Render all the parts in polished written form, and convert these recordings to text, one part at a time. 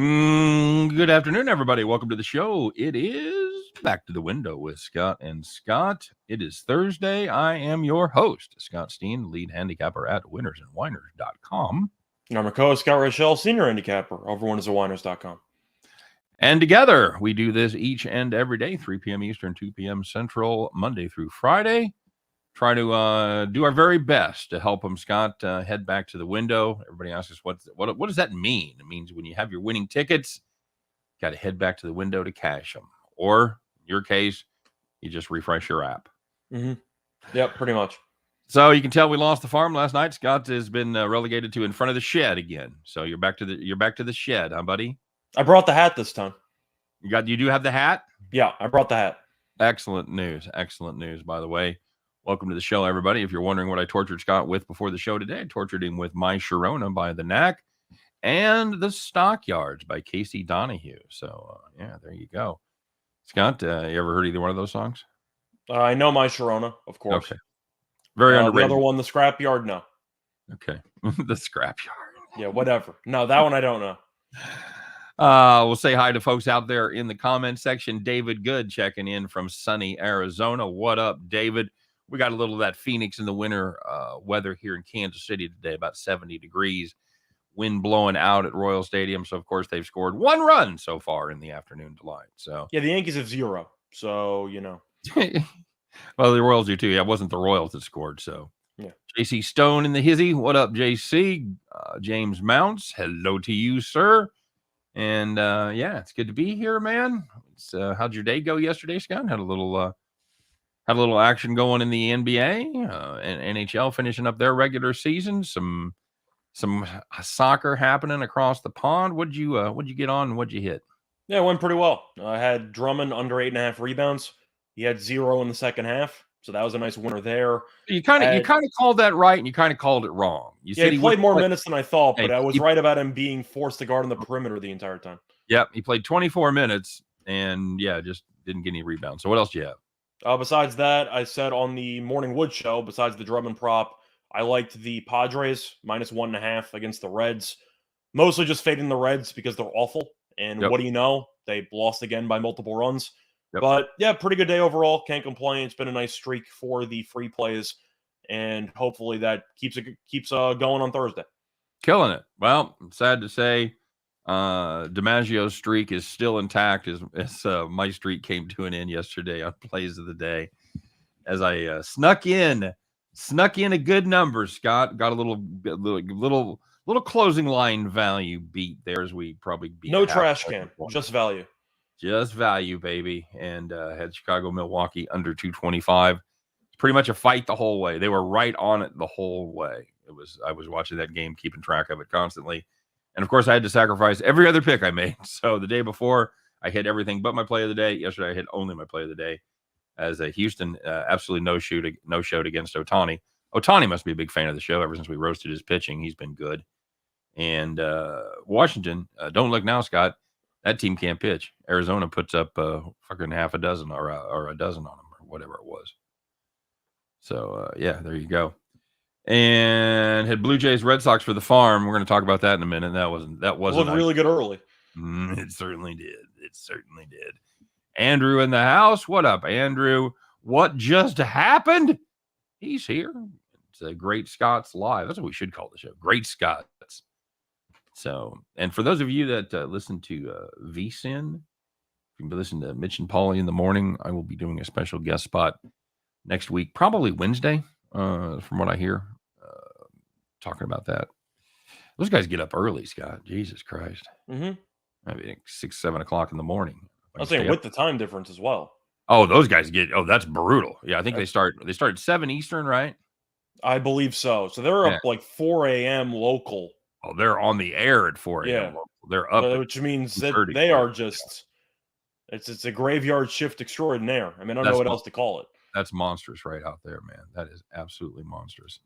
Good afternoon, everybody. Welcome to the show. It is Back to the Window with Scott and Scott. It is Thursday. I am your host, Scott Steen, lead handicapper at winnersandwhiners.com. And I'm your co-host, Scott Rochelle, senior handicapper over winnersandwhiners.com. And together, we do this each and every day, 3 p.m. Eastern, 2 p.m. Central, Monday through Friday. Try to do our very best to help them, Scott, head back to the window. Everybody asks us, what does that mean? It means when you have your winning tickets, you got to head back to the window to cash them. Or, in your case, you just refresh your app. Mm-hmm. Yep, pretty much. So you can tell we lost the farm last night. Scott has been relegated to in front of the shed again. So you're back to the shed, huh, buddy? I brought the hat this time. You do have the hat? Yeah, I brought the hat. Excellent news. Excellent news, by the way. Welcome to the show, everybody. If you're wondering what I tortured Scott with before the show today, I tortured him with My Sharona by The Knack and The Stockyards by Casey Donahue. So, yeah, there you go. Scott, you ever heard either one of those songs? I know My Sharona, of course. Okay. Very underrated. The other one, The Scrapyard, no. Okay. The Scrapyard. Yeah, whatever. No, that one I don't know. We'll say hi to folks out there in the comment section. David Good checking in from sunny Arizona. What up, David? We got a little of that Phoenix in the winter weather here in Kansas City today, about 70 degrees, wind blowing out at Royal Stadium. So, of course, they've scored one run so far in the afternoon delight. So, yeah, the Yankees have 0. So, you know. Well, the Royals do too. Yeah, it wasn't the Royals that scored. So, yeah. JC Stone in the hizzy. What up, JC? James Mounts. Hello to you, sir. And yeah, it's good to be here, man. How'd your day go yesterday, Scott? Had a little action going in the NBA and NHL finishing up their regular season. Some soccer happening across the pond. What'd you get on and what'd you hit? Yeah, it went pretty well. I had Drummond under 8.5 rebounds. He had 0 in the second half, so that was a nice winner there. You kind of called that right, and you kind of called it wrong. You said he played more minutes than I thought, but I was right about him being forced to guard on the perimeter the entire time. Yep, he played 24 minutes, and yeah, just didn't get any rebounds. So what else do you have? Besides that, I said on the Morning Wood show, besides the Drummond prop, I liked the Padres -1.5 against the Reds. Mostly just fading the Reds because they're awful. And what do you know? They lost again by multiple runs. Yep. But yeah, pretty good day overall. Can't complain. It's been a nice streak for the free plays. And hopefully that keeps going on Thursday. Killing it. Well, I'm sad to say DiMaggio's streak is still intact as my streak came to an end yesterday on plays of the day as I snuck in a good number. Scott got a little closing line value beat there as we probably beat. No trash can, just value, baby. And had Chicago Milwaukee under 225. It's pretty much a fight the whole way. They were right on it the whole way. I was watching that game, keeping track of it constantly. And, of course, I had to sacrifice every other pick I made. So the day before, I hit everything but my play of the day. Yesterday, I hit only my play of the day as Houston absolutely no-showed against Ohtani. Ohtani must be a big fan of the show ever since we roasted his pitching. He's been good. And Washington, don't look now, Scott. That team can't pitch. Arizona puts up fucking half a dozen or a dozen on them or whatever it was. So, yeah, there you go. And had Blue Jays Red Sox for the farm. We're going to talk about that in a minute. That wasn't looked really good early. It certainly did. Andrew in the house. What up, Andrew? What just happened? He's here. It's a Great Scots Live. That's what we should call the show. Great Scots. So, and for those of you that listen to VSIN, you can listen to Mitch and Paulie in the morning. I will be doing a special guest spot next week, probably Wednesday, from what I hear. Talking about that. Those guys get up early, Scott. Jesus Christ. Mm-hmm. I mean, 6, 7 o'clock in the morning. I was saying with the time difference as well. Oh, those guys that's brutal. Yeah, I think they start at 7 Eastern, right? I believe so. So they're up like 4 a.m. local. Oh, they're on the air at 4 a.m. local. They're up. Which means that they are just, it's a graveyard shift extraordinaire. I mean, I don't know what else to call it. That's monstrous right out there, man. That is absolutely monstrous.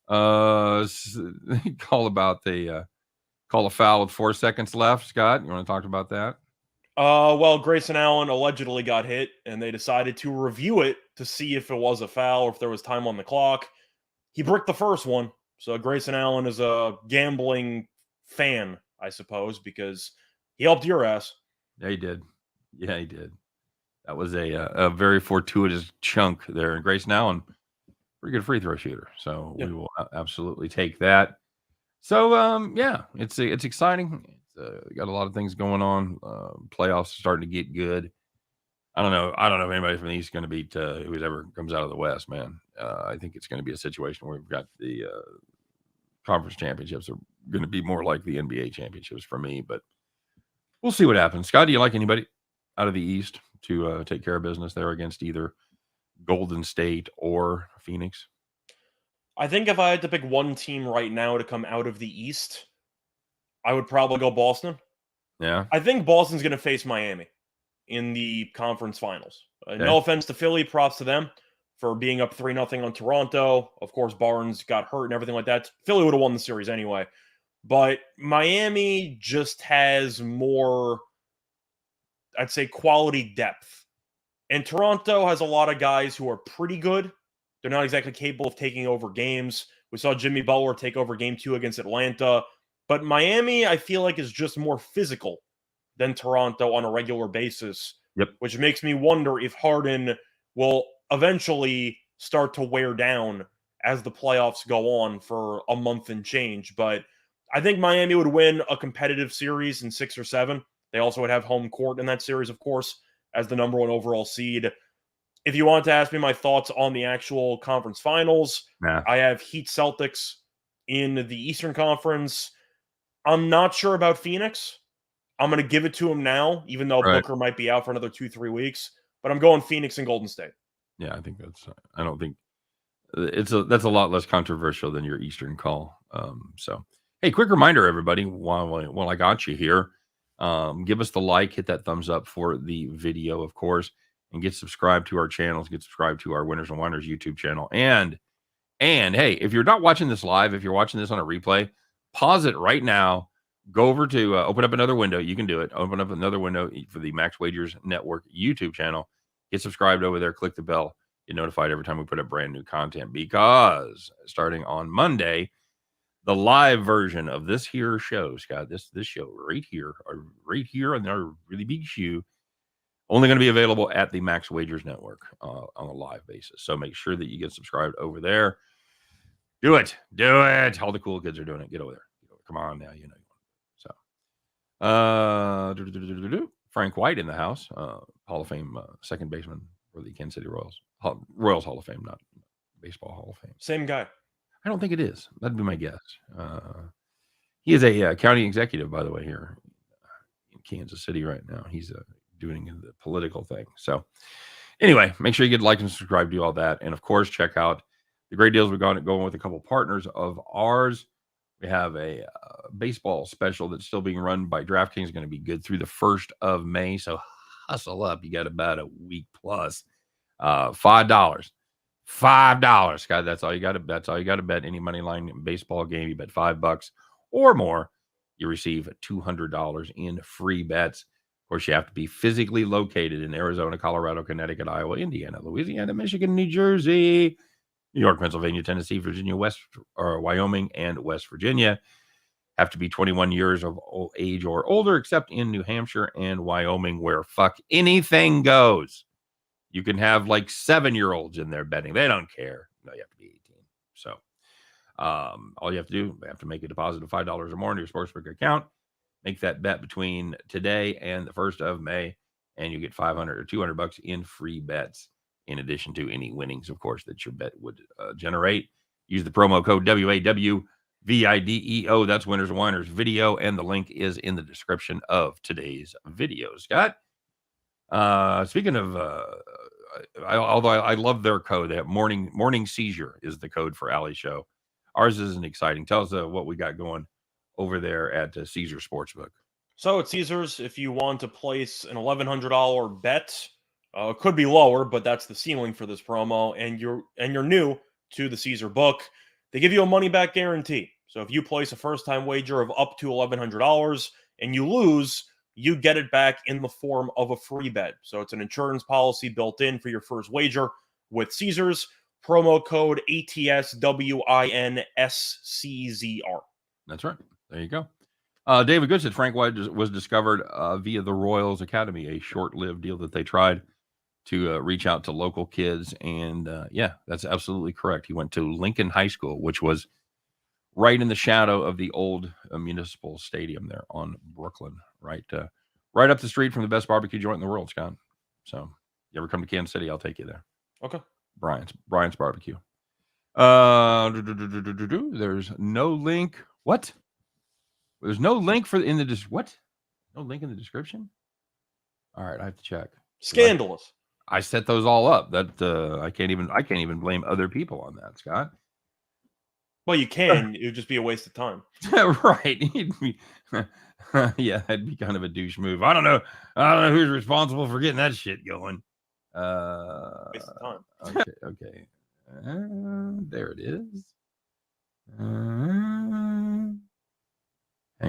Call a foul with 4 seconds left. Scott, you want to talk about that? Well, Grayson Allen allegedly got hit, and they decided to review it to see if it was a foul or if there was time on the clock. He bricked the first one, so Grayson Allen is a gambling fan, I suppose, because He helped your ass. Yeah, he did. Yeah, he did. That was a very fortuitous chunk there. And Grayson Allen, pretty good free throw shooter. So we will absolutely take that. So, yeah, it's exciting. Got a lot of things going on. Playoffs are starting to get good. I don't know if anybody from the East is going to beat whoever comes out of the West, man. I think it's going to be a situation where we've got the conference championships are going to be more like the NBA championships for me, but we'll see what happens. Scott, do you like anybody out of the East to take care of business there against either Golden State or Phoenix? I think if I had to pick one team right now to come out of the East, I would probably go Boston. Yeah. I think Boston's going to face Miami in the conference finals. No offense to Philly, props to them for being up 3-0 on Toronto. Of course, Barnes got hurt and everything like that. Philly would have won the series anyway. But Miami just has more, I'd say, quality depth. And Toronto has a lot of guys who are pretty good. They're not exactly capable of taking over games. We saw Jimmy Butler take over Game 2 against Atlanta. But Miami, I feel like, is just more physical than Toronto on a regular basis. Yep. Which makes me wonder if Harden will eventually start to wear down as the playoffs go on for a month and change. But I think Miami would win a competitive series in 6 or 7. They also would have home court in that series, of course, as the number 1 overall seed. If you want to ask me my thoughts on the actual conference finals, I have Heat Celtics in the Eastern Conference. I'm not sure about Phoenix. I'm going to give it to him now, even though Booker might be out for another 2-3 weeks. But I'm going Phoenix and Golden State. Yeah, I think I don't think that's a lot less controversial than your Eastern call. So, hey, quick reminder, everybody, while I got you here, give us the like, hit that thumbs up for the video, of course, and get subscribed to our channels, get subscribed to our Winners and Wonders YouTube channel. And hey, if you're not watching this live, if you're watching this on a replay, pause it right now. Go over to open up another window. You can do it. Open up another window for the Max Wagers Network YouTube channel. Get subscribed over there. Click the bell. Get notified every time we put up brand new content, because starting on Monday, the live version of this here show, Scott, this show right here on our really big shoe, only going to be available at the Max Wagers Network on a live basis. So make sure that you get subscribed over there. Do it. All the cool kids are doing it. Get over there. Come on now, you know. Frank White in the house, Hall of Fame second baseman for the Kansas City Royals. Royals Hall of Fame, not Baseball Hall of Fame. Same guy. I don't think it is. That'd be my guess. He is a county executive, by the way, here in Kansas City right now. He's doing the political thing. So anyway, make sure you get like and subscribe, do all that. And of course, check out the great deals we've got going with a couple partners of ours. We have a baseball special that's still being run by DraftKings, going to be good through the 1st of May. So hustle up. You got about a week plus. $5. God, that's all you got to bet. That's all you got to bet. Any money line baseball game, you bet $5 or more, you receive $200 in free bets. Of course, you have to be physically located in Arizona, Colorado, Connecticut, Iowa, Indiana, Louisiana, Michigan, New Jersey, New York, Pennsylvania, Tennessee, Virginia, Wyoming, and West Virginia. Have to be 21 years of age or older, except in New Hampshire and Wyoming, where fuck anything goes. You can have like 7-year-olds in there betting. They don't care. No, you have to be 18. So all you have to do, have to make a deposit of $5 or more into your sportsbook account. Make that bet between today and the 1st of May, and you get $500 or $200 in free bets, in addition to any winnings, of course, that your bet would generate. Use the promo code WAWVIDEO. That's Winners and Winers video, and the link is in the description of today's video. Scott, speaking of, although I love their code, they have morning seizure is the code for Alley Show. Ours isn't exciting. Tell us what we got going over there at Caesar Sportsbook. So at Caesars, if you want to place an $1,100 bet, it could be lower, but that's the ceiling for this promo, and you're new to the Caesar book, they give you a money-back guarantee. So if you place a first-time wager of up to $1,100 and you lose, you get it back in the form of a free bet. So it's an insurance policy built in for your first wager with Caesars. Promo code ATSWINSCZR. That's right. There you go. David Good said Frank White was discovered via the Royals Academy, a short-lived deal that they tried to reach out to local kids. And yeah, that's absolutely correct. He went to Lincoln High School, which was right in the shadow of the old municipal stadium there on Brooklyn, right up the street from the best barbecue joint in the world, Scott. So you ever come to Kansas City, I'll take you there. Okay. Brian's Barbecue. There's no link. What? There's no link what? No link in the description? All right, I have to check. Scandalous. I set those all up. That I can't even blame other people on that, Scott. Well, you can. It would just be a waste of time. Right. Yeah, that'd be kind of a douche move. I don't know who's responsible for getting that shit going. Waste of time. Okay. There it is. Hang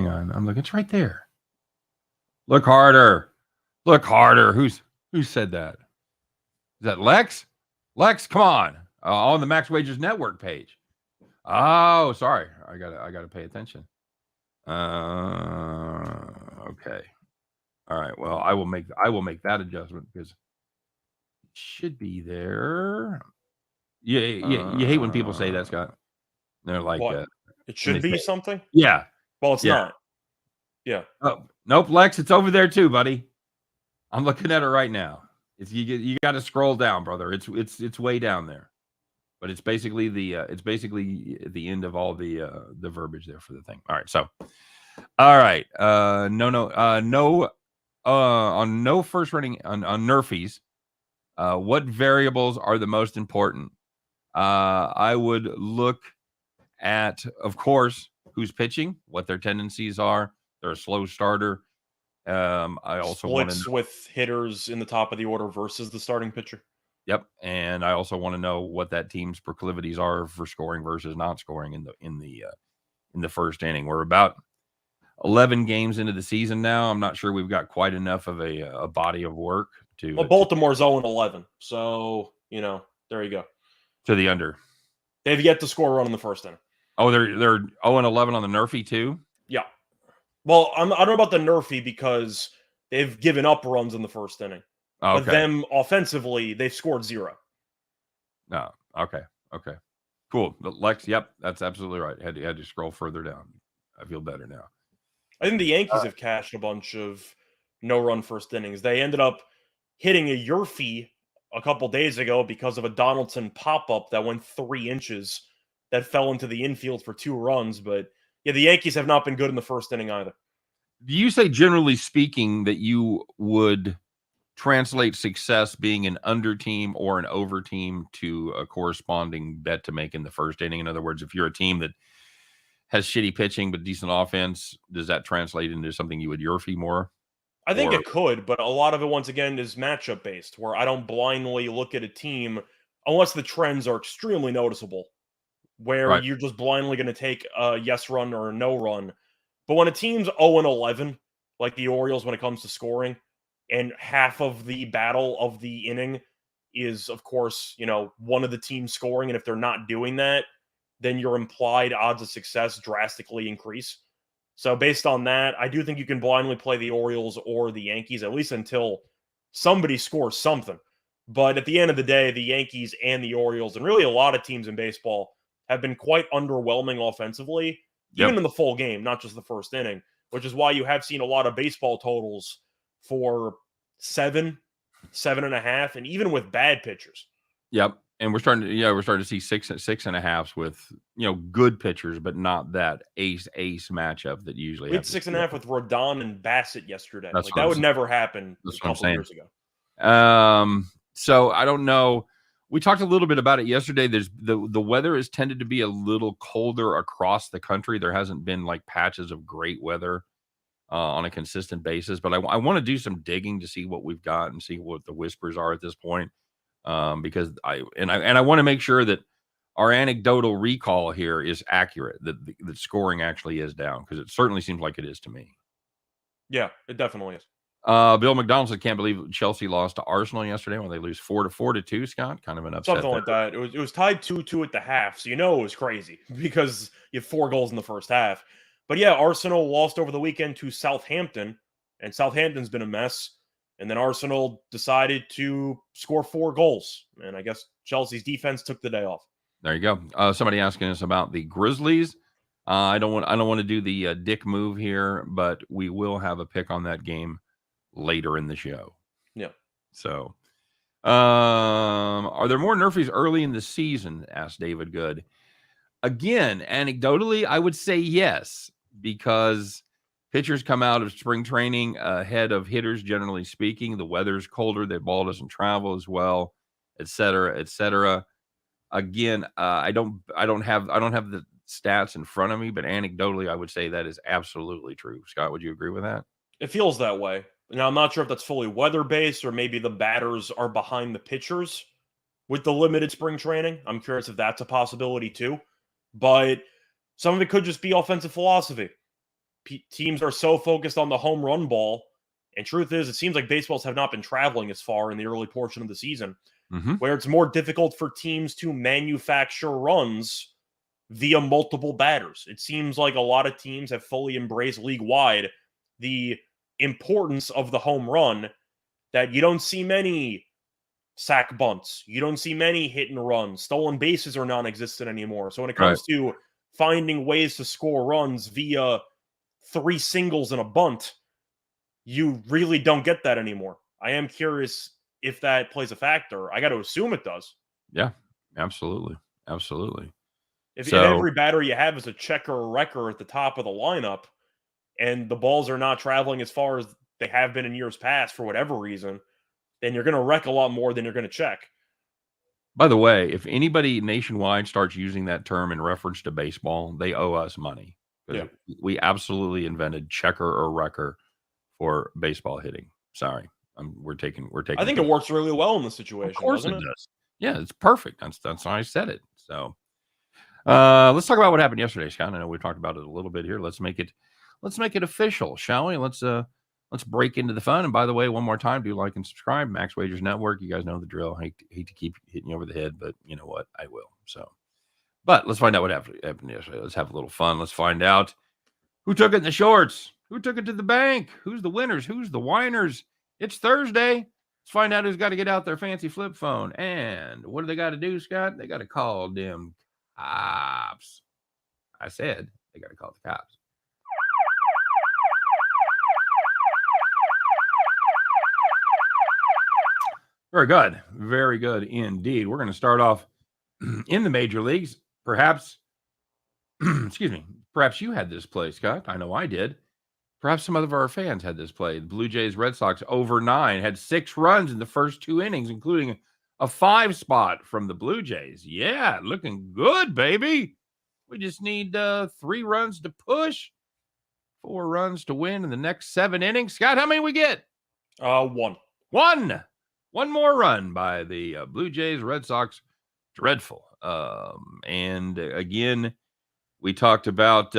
on. I'm looking. It's right there. Look harder. Who said that? Is that Lex? Lex, come on. On the Max Wages Network page. Oh, sorry. I gotta pay attention. Okay. All right. Well, I will make that adjustment because it should be there. You hate when people say that, Scott. They're like, it should be something. Yeah. Well, it's not. Yeah. Oh, nope, Lex, it's over there too, buddy. I'm looking at it right now. You got to scroll down, brother. It's way down there. But it's basically the end of all the verbiage there for the thing. All right, so no on no first running on Nerfies. What variables are the most important? I would look at, of course, who's pitching, what their tendencies are. They're a slow starter. I also want to with hitters in the top of the order versus the starting pitcher. Yep, and I also want to know what that team's proclivities are for scoring versus not scoring in the first inning. We're about 11 games into the season now. I'm not sure we've got quite enough of a body of work to. Well, Baltimore's 0-11, so there you go. To the under. They've yet to score a run in the first inning. Oh, they're 0-11 on the Nerfy too. Yeah. Well, I don't know about the Nerfy because they've given up runs in the first inning. Okay. But them offensively, they've scored 0. No. Okay. Cool. Lex, yep, that's absolutely right. Had to scroll further down. I feel better now. I think the Yankees have cashed a bunch of no-run first innings. They ended up hitting a Yurfee a couple days ago because of a Donaldson pop-up that went 3 inches that fell into the infield for 2 runs. But yeah, the Yankees have not been good in the first inning either. Do you say, generally speaking, that you would translate success being an under team or an over team to a corresponding bet to make in the first inning? In other words, if you're a team that has shitty pitching but decent offense, does that translate into something you would Yurfee more? I think it could, but a lot of it, once again, is matchup based, where I don't blindly look at a team unless the trends are extremely noticeable, where you're just blindly going to take a yes run or a no run. But when a team's 0-11, like the Orioles when it comes to scoring, and half of the battle of the inning is, of course, one of the teams scoring, and if they're not doing that, then your implied odds of success drastically increase. So based on that, I do think you can blindly play the Orioles or the Yankees, at least until somebody scores something. But at the end of the day, the Yankees and the Orioles, and really a lot of teams in baseball, have been quite underwhelming offensively, even in the full game, not just the first inning, which is why you have seen a lot of baseball totals for 7, 7.5, and even with bad pitchers. Yep. And we're starting to see 6.5s with, good pitchers, but not that ace matchup that usually we had 6.5 with Rodon and Bassett yesterday. That would never happen a couple years ago. So I don't know. We talked a little bit about it yesterday. There's the weather has tended to be a little colder across the country. There hasn't been like patches of great weather on a consistent basis, but I want to do some digging to see what we've got and see what the whispers are at this point. Because I want to make sure that our anecdotal recall here is accurate, that the scoring actually is down, because it certainly seems like it is to me. Yeah, it definitely is. Bill McDonald said, can't believe Chelsea lost to Arsenal yesterday when they lose 4-2, Scott. Kind of an upset. Something like that. It was tied 2-2 at the half, so it was crazy because you had 4 goals in the first half. But yeah, Arsenal lost over the weekend to Southampton, and Southampton's been a mess. And then Arsenal decided to score 4 goals. And I guess Chelsea's defense took the day off. There you go. Somebody asking us about the Grizzlies. I don't want to do the dick move here, but we will have a pick on that game later in the show. Yeah. So, are there more nerfies early in the season? Asked David Good. Again, anecdotally, I would say yes, because pitchers come out of spring training ahead of hitters, generally speaking. The weather's colder, the ball doesn't travel as well, et cetera, et cetera. Again, I don't have the stats in front of me, but anecdotally, I would say that is absolutely true. Scott, would you agree with that? It feels that way. Now, I'm not sure if that's fully weather-based or maybe the batters are behind the pitchers with the limited spring training. I'm curious if that's a possibility too. But some of it could just be offensive philosophy. Teams are so focused on the home run ball. And truth is, it seems like baseballs have not been traveling as far in the early portion of the season, where it's more difficult for teams to manufacture runs via multiple batters. It seems like a lot of teams have fully embraced league-wide the importance of the home run, that you don't see many sack bunts. You don't see many hit and runs. Stolen bases are non-existent anymore. So when it comes to finding ways to score runs via 3 singles and a bunt, you really don't get that anymore. I am curious if that plays a factor. I got to assume it does. Yeah, absolutely. Absolutely. If every batter you have is a checker or wrecker at the top of the lineup, and the balls are not traveling as far as they have been in years past for whatever reason, then you're going to wreck a lot more than you're going to check. By the way, if anybody nationwide starts using that term in reference to baseball, they owe us money. Yeah. We absolutely invented checker or wrecker for baseball hitting. Sorry. We're taking. I think it works really well in this situation. Of course doesn't it does. Yeah, it's perfect. That's how I said it. So let's talk about what happened yesterday, Scott. I know we talked about it a little bit here. Let's make it official, shall we? Let's break into the fun. And by the way, one more time, do like and subscribe. Max Wagers Network. You guys know the drill. I hate to keep hitting you over the head, but you know what? I will. So, but let's find out what happened yesterday. Let's have a little fun. Let's find out who took it in the shorts, who took it to the bank, who's the winners, who's the whiners. It's Thursday. Let's find out who's got to get out their fancy flip phone. And what do they got to do, Scott? They got to call them cops. I said they got to call the cops. Very good. Very good indeed. We're going to start off in the major leagues. Perhaps, excuse me, perhaps you had this play, Scott. I know I did. Perhaps some of our fans had this play. The Blue Jays Red Sox over 9 had 6 runs in the first 2 innings, including a 5 spot from the Blue Jays. Yeah, looking good, baby. We just need 3 runs to push, 4 runs to win in the next 7 innings. Scott, how many we get? 1. One more run by the Blue Jays, Red Sox. Dreadful. And again, we talked about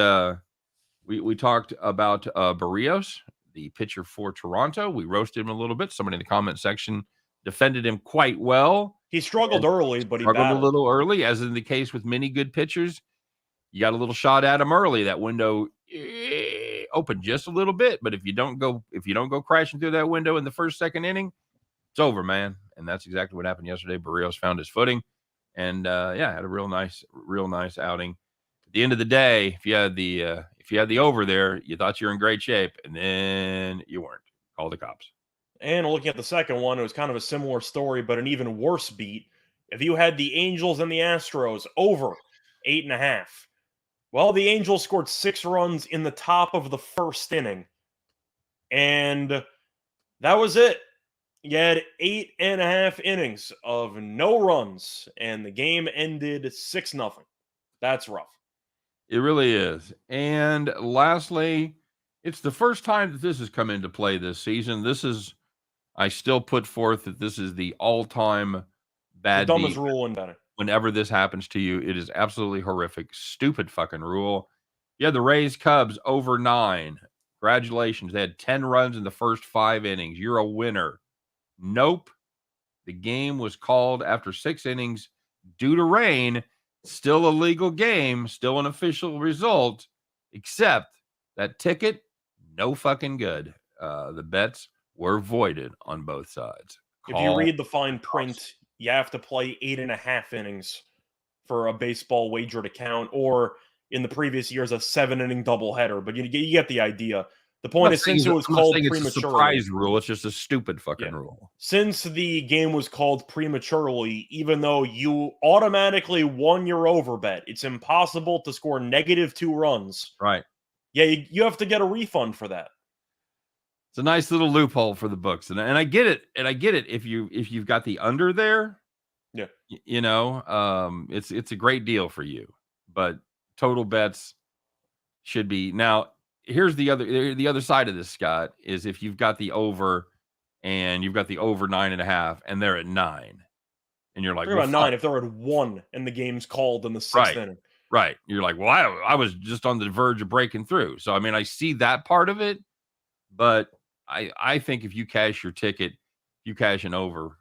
we talked about Barrios, the pitcher for Toronto. We roasted him a little bit. Somebody in the comment section defended him quite well. He struggled early, but he struggled a little early, as in the case with many good pitchers. You got a little shot at him early. That window opened just a little bit, but if you don't go crashing through that window in the first, second inning, it's over, man. And that's exactly what happened yesterday. Barrios found his footing, and had a real nice outing. At the end of the day, if you had the over there, you thought you were in great shape, and then you weren't. Call the cops. And looking at the second one, it was kind of a similar story, but an even worse beat. If you had the Angels and the Astros over 8.5, well, the Angels scored 6 runs in the top of the first inning, and that was it. You had 8.5 innings of no runs, and the game ended 6-0. That's rough. It really is. And lastly, it's the first time that this has come into play this season. I still put forth that this is the all-time bad the dumbest rule in betting. Whenever this happens to you, it is absolutely horrific. Stupid fucking rule. You had the Rays Cubs over 9. Congratulations. They had 10 runs in the first 5 innings. You're a winner. Nope. The game was called after 6 innings due to rain. Still a legal game, still an official result, except That ticket, no fucking good. The bets were voided on both sides. If you read the fine print, you have to play 8.5 innings for a baseball wager to count, or in the previous years, a 7-inning doubleheader. But you get the idea. The point is, since it was called prematurely, it's a surprise rule. It's just a stupid fucking rule. Since the game was called prematurely, even though you automatically won your over bet, it's impossible to score -2 runs. Right. Yeah, you have to get a refund for that. It's a nice little loophole for the books, and I get it. And I get it if you've got the under there. Yeah, it's a great deal for you, but total bets should be now. Here's the other side of this, Scott, is if you've got the over and you've got the over 9.5 and they're at 9 and you're like, well, about 9 if they're at 1 and the game's called in the 6th inning. Right. You're like, well, I was just on the verge of breaking through. So, I mean, I see that part of it, but I think if you cash your ticket, you cash an over,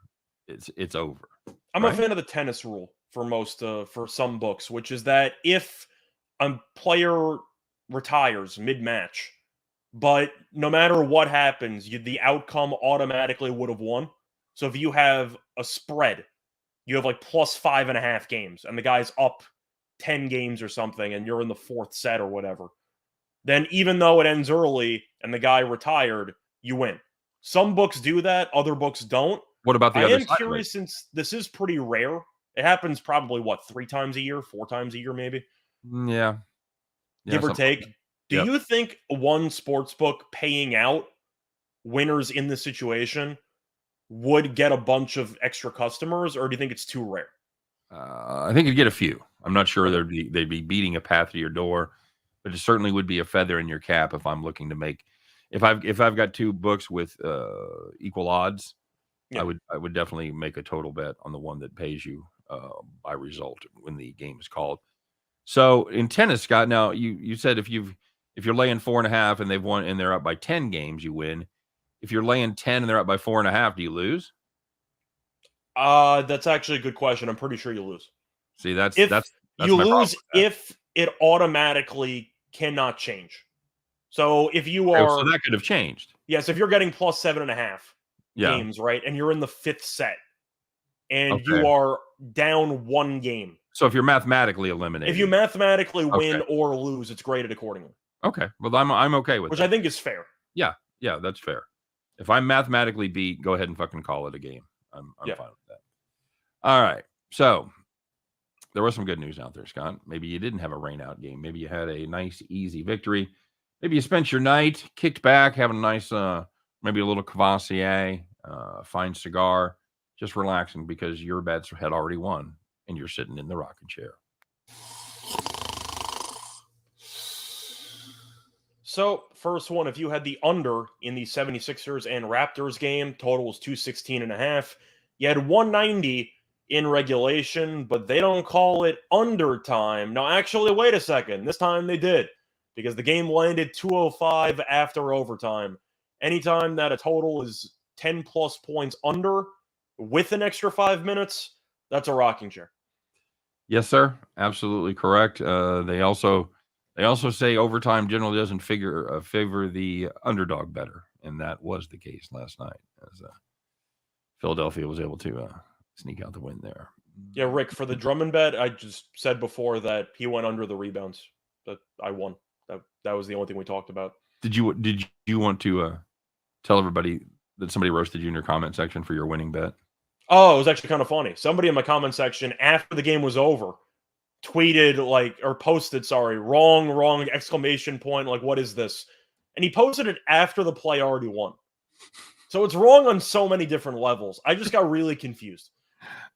it's over. I'm a fan of the tennis rule for some books, which is that if a player retires mid-match, but no matter what happens, the outcome automatically would have won. So if you have a spread, you have like plus 5.5 games, and the guy's up 10 games or something, and you're in the 4th set or whatever, then even though it ends early and the guy retired, you win. Some books do that, other books don't. What about the other side? I am curious, since this is pretty rare. It happens probably, 3 times a year, 4 times a year, maybe? Yeah. Give or take. Like Do you think one sportsbook paying out winners in this situation would get a bunch of extra customers, or do you think it's too rare? I think you'd get a few. I'm not sure they'd be beating a path to your door, but it certainly would be a feather in your cap if I'm looking to make. If I've got 2 books with equal odds, I would definitely make a total bet on the one that pays you by result when the game is called. So in tennis, Scott, now you said if you're laying 4.5 and they've won and they're up by 10 games, you win. If you're laying 10 and they're up by 4.5, do you lose? That's actually a good question. I'm pretty sure you lose. See, that's you lose if it automatically cannot change. So if you are, so that could have changed. Yes, if you're getting plus 7.5 games, right, and you're in the 5th set, and you are down 1 game. So if you're mathematically eliminated, if you mathematically win or lose, it's graded accordingly. Okay, well I'm okay with which that. I think is fair. Yeah, that's fair. If I'm mathematically beat, go ahead and fucking call it a game. I'm fine with that. All right, so there was some good news out there, Scott. Maybe you didn't have a rain out game. Maybe you had a nice, easy victory. Maybe you spent your night kicked back, having a nice, maybe a little Cavassier, fine cigar, just relaxing because your bets had already won and you're sitting in the rocking chair. So, first one, if you had the under in the 76ers and Raptors game, total was 216.5. You had 190 in regulation, but they don't call it under time. No, actually, wait a second. This time they did, because the game landed 205 after overtime. Anytime that a total is 10 plus points under with an extra 5 minutes, that's a rocking chair. Yes, sir. Absolutely correct. They also say overtime generally doesn't favor the underdog better, and that was the case last night as Philadelphia was able to sneak out the win there. Yeah, Rick, for the Drummond bet, I just said before that he went under the rebounds. That I won. That was the only thing we talked about. Did you want to tell everybody that somebody roasted you in your comment section for your winning bet? Oh, it was actually kind of funny. Somebody in my comment section after the game was over tweeted posted, wrong, exclamation point, like, what is this? And he posted it after the play already won. So it's wrong on so many different levels. I just got really confused.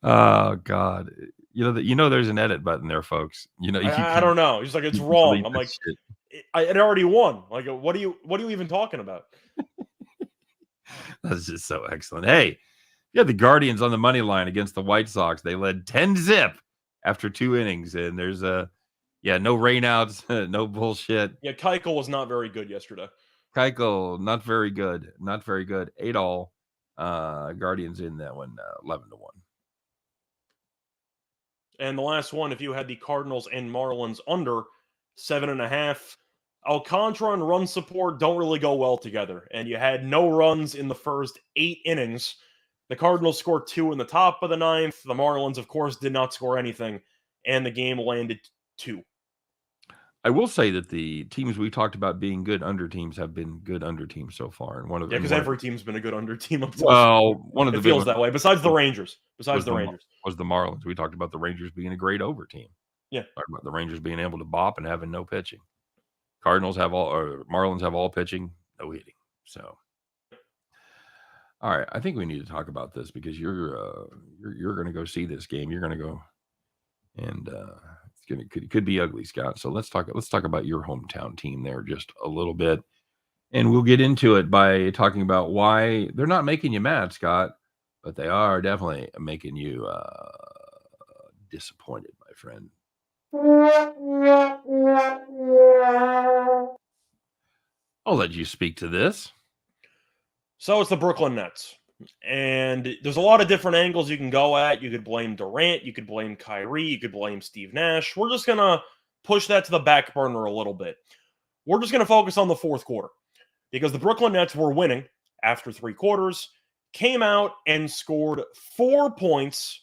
Oh God. You know there's an edit button there, folks. I don't know. He's like, it's wrong. I'm like, it already won. Like, what are you even talking about? That's just so excellent. Hey, you had the Guardians on the money line against the White Sox. They led 10-0 after 2 innings, and there's no rainouts, no bullshit. Yeah, Keuchel was not very good yesterday. Keuchel, not very good. 8-all. Guardians in that one, 11-1. And the last one, if you had the Cardinals and Marlins under 7.5, Alcantara and run support don't really go well together, and you had no runs in the first 8 innings. The Cardinals scored 2 in the top of the 9th. The Marlins, of course, did not score anything, and the game landed 2. I will say that the teams we talked about being good under teams have been good under teams so far. And because every team's been a good under team up till well, one of the it feels that way. Besides the Rangers, was the Marlins. We talked about the Rangers being a great over team. Yeah, talked about the Rangers being able to bop and having no pitching. Marlins have all pitching, no hitting. So, all right, I think we need to talk about this because you're going to go see this game. You're going to go, and it could be ugly, Scott. So let's talk about your hometown team there just a little bit, and we'll get into it by talking about why they're not making you mad, Scott, but they are definitely making you disappointed, my friend. I'll let you speak to this. So it's the Brooklyn Nets. And there's a lot of different angles you can go at. You could blame Durant. You could blame Kyrie. You could blame Steve Nash. We're just going to push that to the back burner a little bit. We're just going to focus on the fourth quarter because the Brooklyn Nets were winning after 3 quarters, came out and scored 4 points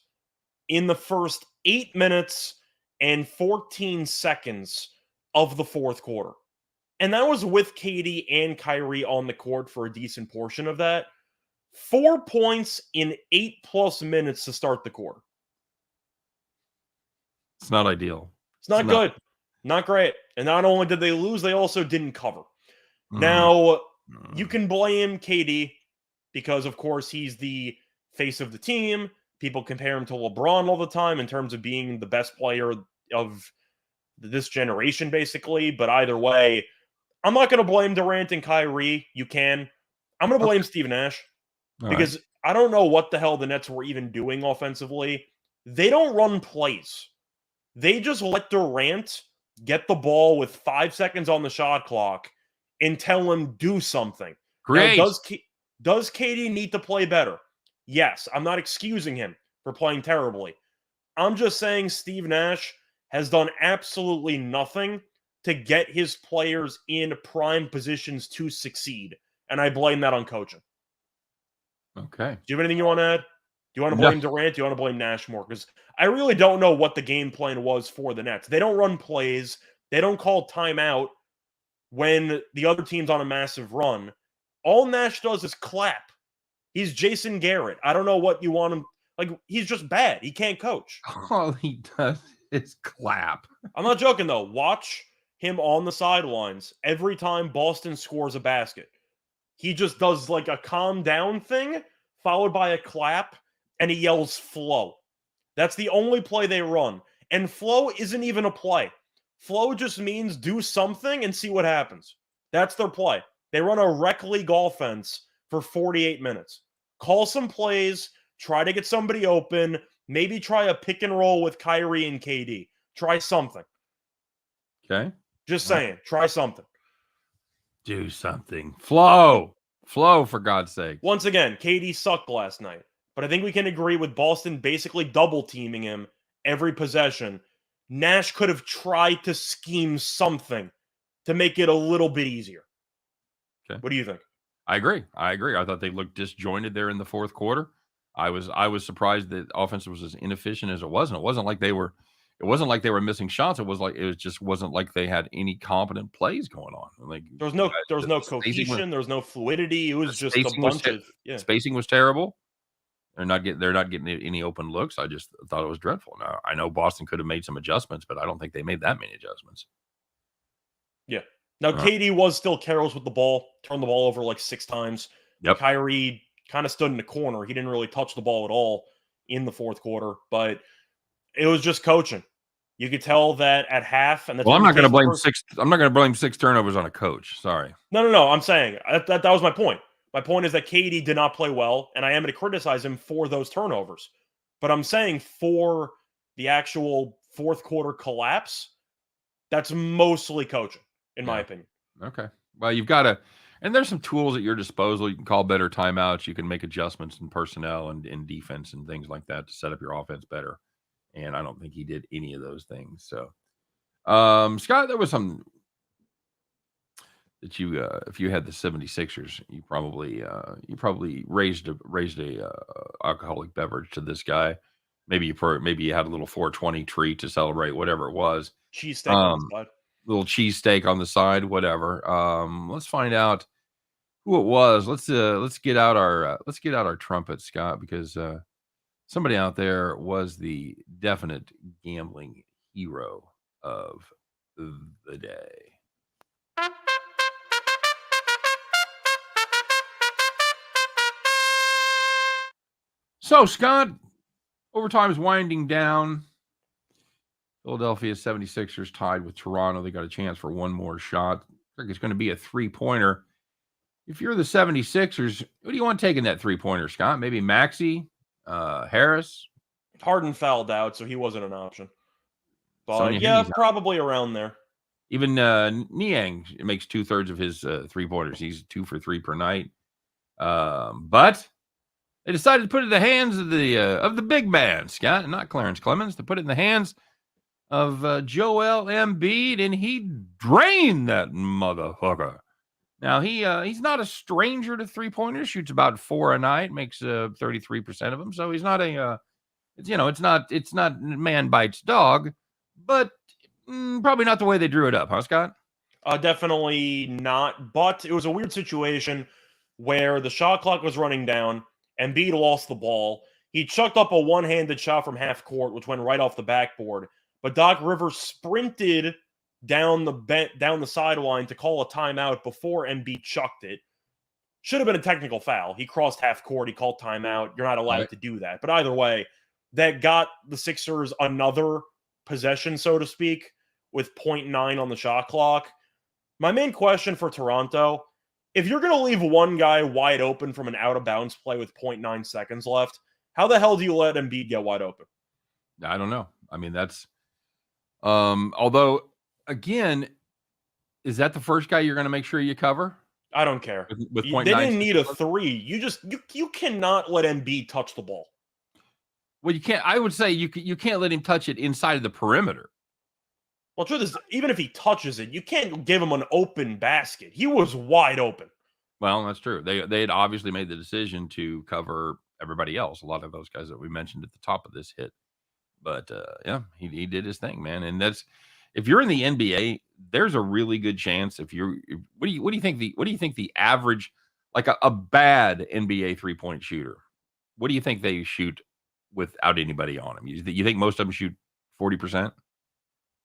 in the first 8 minutes and 14 seconds of the fourth quarter. And that was with KD and Kyrie on the court for a decent portion of that. 4 points in 8+ minutes to start the quarter. It's not ideal. It's not good. Not great. And not only did they lose, they also didn't cover. Now, you can blame KD because, of course, he's the face of the team. People compare him to LeBron all the time in terms of being the best player of this generation, basically. But either way, I'm not going to blame Durant and Kyrie. You can. I'm going to blame Steve Nash because I don't know what the hell the Nets were even doing offensively. They don't run plays. They just let Durant get the ball with 5 seconds on the shot clock and tell him do something. Great. Now, does KD need to play better? Yes. I'm not excusing him for playing terribly. I'm just saying Steve Nash has done absolutely nothing to get his players in prime positions to succeed. And I blame that on coaching. Okay. Do you have anything you want to add? Do you want to blame Durant? Do you want to blame Nash more? Because I really don't know what the game plan was for the Nets. They don't run plays. They don't call timeout when the other team's on a massive run. All Nash does is clap. He's Jason Garrett. I don't know what you want him. Like, he's just bad. He can't coach. All he does is clap. I'm not joking, though. Watch him on the sidelines every time Boston scores a basket. He just does like a calm down thing followed by a clap, and he yells flow. That's the only play they run. And flow isn't even a play. Flow just means do something and see what happens. That's their play. They run a rec league offense for 48 minutes. Call some plays, try to get somebody open, maybe try a pick and roll with Kyrie and KD. Try something. Okay. Just saying, try something. Do something. Flow, for God's sake. Once again, KD sucked last night, but I think we can agree with Boston basically double teaming him every possession. Nash could have tried to scheme something to make it a little bit easier. Okay. What do you think? I agree. I thought they looked disjointed there in the fourth quarter. I was surprised that offense was as inefficient as it was. And it wasn't like they were missing shots. It just wasn't like they had any competent plays going on. Like there was no cohesion, there was no fluidity. It was just a bunch of spacing was terrible. They're not getting any open looks. I just thought it was dreadful. Now I know Boston could have made some adjustments, but I don't think they made that many adjustments. Yeah. Now KD was still careless with the ball, turned the ball over like 6 times. Yep. Kyrie kind of stood in the corner. He didn't really touch the ball at all in the fourth quarter, but it was just coaching. You could tell that at half. And I'm not going to blame 6. I'm not going to blame 6 turnovers on a coach. Sorry. No. I'm saying that was my point. My point is that KD did not play well, and I am going to criticize him for those turnovers. But I'm saying for the actual fourth quarter collapse, that's mostly coaching, in my opinion. Okay. Well, you've got to, and there's some tools at your disposal. You can call better timeouts. You can make adjustments in personnel and in defense and things like that to set up your offense better. And I don't think he did any of those things. So, Scott, there was some that you if you had the 76ers, you probably raised a alcoholic beverage to this guy. Maybe you had a little 420 treat to celebrate, whatever it was. Cheesesteak on the side. Little cheesesteak on the side, whatever. Let's find out who it was. Let's get out our trumpet, Scott, because somebody out there was the definite gambling hero of the day. So, Scott, overtime is winding down. Philadelphia 76ers tied with Toronto. They got a chance for one more shot. I think it's going to be a three-pointer. If you're the 76ers, who do you want taking that three-pointer, Scott? Maybe Maxey, Harris? Harden fouled out, so he wasn't an option. But Sonia yeah, Henry's probably around there. Even Niang makes 2/3 of his three-pointers. He's 2 for 3 per night. But they decided to put it in the hands of the big man, Scott, and not Clarence Clemens, to put it in the hands of Joel Embiid, and he drained that motherfucker. Now he's not a stranger to three-pointers. Shoots about 4 a night, makes 33% of them. So he's not it's not man bites dog, but probably not the way they drew it up, huh, Scott? Definitely not. But it was a weird situation where the shot clock was running down. Embiid lost the ball. He chucked up a one-handed shot from half court, which went right off the backboard. But Doc Rivers sprinted down the sideline to call a timeout before Embiid chucked it. Should have been a technical foul. He crossed half court. He called timeout. You're not allowed to do that. But either way, that got the Sixers another possession, so to speak, with 0.9 on the shot clock. My main question for Toronto, if you're going to leave one guy wide open from an out-of-bounds play with 0.9 seconds left, how the hell do you let Embiid get wide open? I don't know. I mean, that's although, again, is that the first guy you're going to make sure you cover? I don't care. With they didn't need a three. You cannot let Embiid touch the ball. Well, you can't. I would say you can't let him touch it inside of the perimeter. Well, truth is, even if he touches it, you can't give him an open basket. He was wide open. Well, that's true. They had obviously made the decision to cover everybody else. A lot of those guys that we mentioned at the top of this hit. But yeah, he did his thing, man. And that's, if you're in the NBA, there's a really good chance what do you think the average, like a bad NBA 3-point shooter, what do you think they shoot without anybody on them? You think most of them shoot 40%?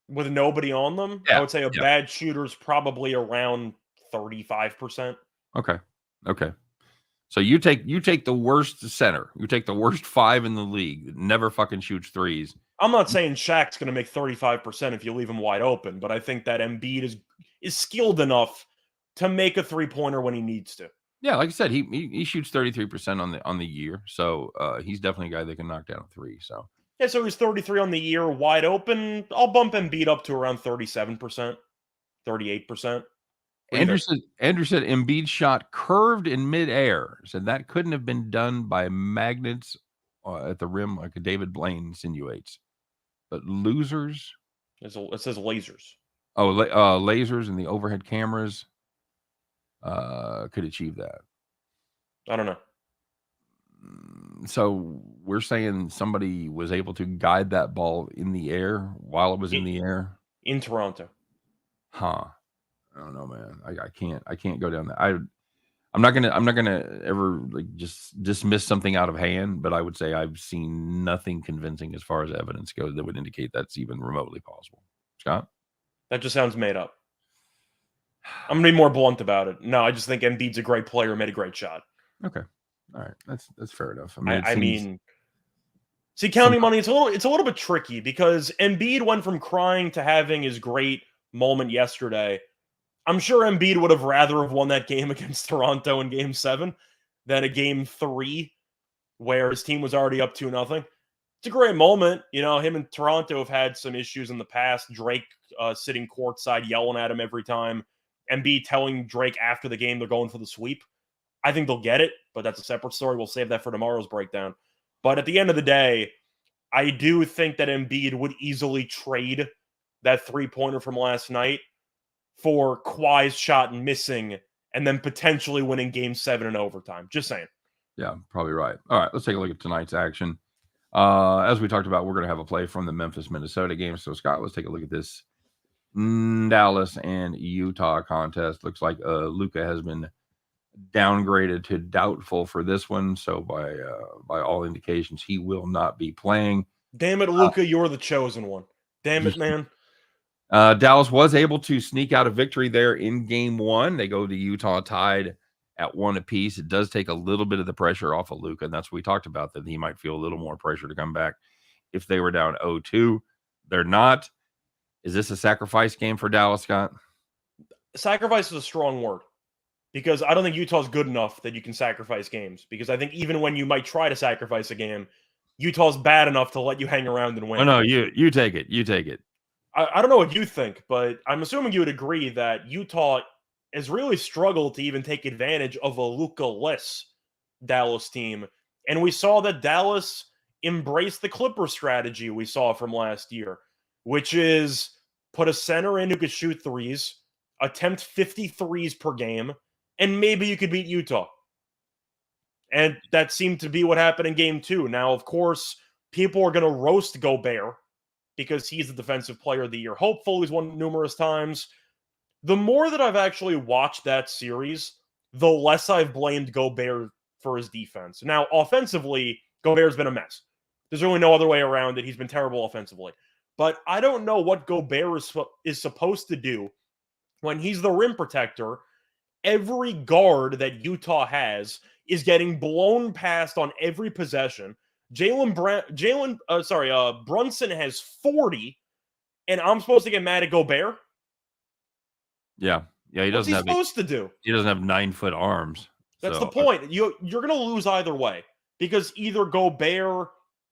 With nobody on them? Yeah, I would say a bad shooter's probably around 35%. Okay. So you take the worst center. You take the worst 5 in the league that never fucking shoots threes. I'm not saying Shaq's going to make 35% if you leave him wide open, but I think that Embiid is skilled enough to make a three-pointer when he needs to. Yeah, like I said, he shoots 33% on the year. So he's definitely a guy that can knock down a three. So yeah, so he's 33 on the year, wide open. I'll bump Embiid up to around 37%, 38%. Andrew said Embiid's shot curved in midair. Said that couldn't have been done by magnets at the rim like David Blaine insinuates. But losers? It says lasers. Oh, lasers and the overhead cameras could achieve that. I don't know. So we're saying somebody was able to guide that ball in the air while it was in the air? In Toronto. Huh. I don't know, man. I can't go down that. I'm not gonna ever like just dismiss something out of hand, but I would say I've seen nothing convincing as far as evidence goes that would indicate that's even remotely possible. Scott? That just sounds made up. I'm gonna be more blunt about it. No, I just think Embiid's a great player, made a great shot. Okay. All right. That's fair enough. See, counting money, it's a little bit tricky because Embiid went from crying to having his great moment yesterday. I'm sure Embiid would have rather have won that game against Toronto in Game 7 than a Game 3 where his team was already up 2-0. It's a great moment. You know, him and Toronto have had some issues in the past. Drake sitting courtside yelling at him every time. Embiid telling Drake after the game they're going for the sweep. I think they'll get it, but that's a separate story. We'll save that for tomorrow's breakdown. But at the end of the day, I do think that Embiid would easily trade that three-pointer from last night for Kawhi's shot and missing and then potentially winning game 7 in overtime. Just saying. Yeah, probably right. All right, let's take a look at tonight's action. As we talked about, we're going to have a play from the Memphis-Minnesota game. So, Scott, let's take a look at this Dallas and Utah contest. Looks like Luka has been downgraded to doubtful for this one. So, by all indications, he will not be playing. Damn it, Luka, you're the chosen one. Damn it, man. Dallas was able to sneak out a victory there in game 1. They go to Utah tied at 1 apiece. It does take a little bit of the pressure off of Luka, and that's what we talked about, that he might feel a little more pressure to come back if they were down 0-2. They're not. Is this a sacrifice game for Dallas, Scott? Sacrifice is a strong word, because I don't think Utah's good enough that you can sacrifice games, because I think even when you might try to sacrifice a game, Utah's bad enough to let you hang around and win. Oh, no, you take it. You take it. I don't know what you think, but I'm assuming you would agree that Utah has really struggled to even take advantage of a Luka-less Dallas team. And we saw that Dallas embraced the Clipper strategy we saw from last year, which is put a center in who could shoot threes, attempt 50 threes per game, and maybe you could beat Utah. And that seemed to be what happened in game 2. Now, of course, people are going to roast Gobert because he's the defensive player of the year hopeful. He's won numerous times. The more that I've actually watched that series, the less I've blamed Gobert for his defense. Now, offensively, Gobert's been a mess. There's really no other way around it. He's been terrible offensively. But I don't know what Gobert is supposed to do when he's the rim protector. Every guard that Utah has is getting blown past on every possession. Brunson has 40, and I'm supposed to get mad at Gobert? Yeah, he doesn't have. What's he supposed to do? He doesn't have 9-foot arms. That's the point. You're going to lose either way, because either Gobert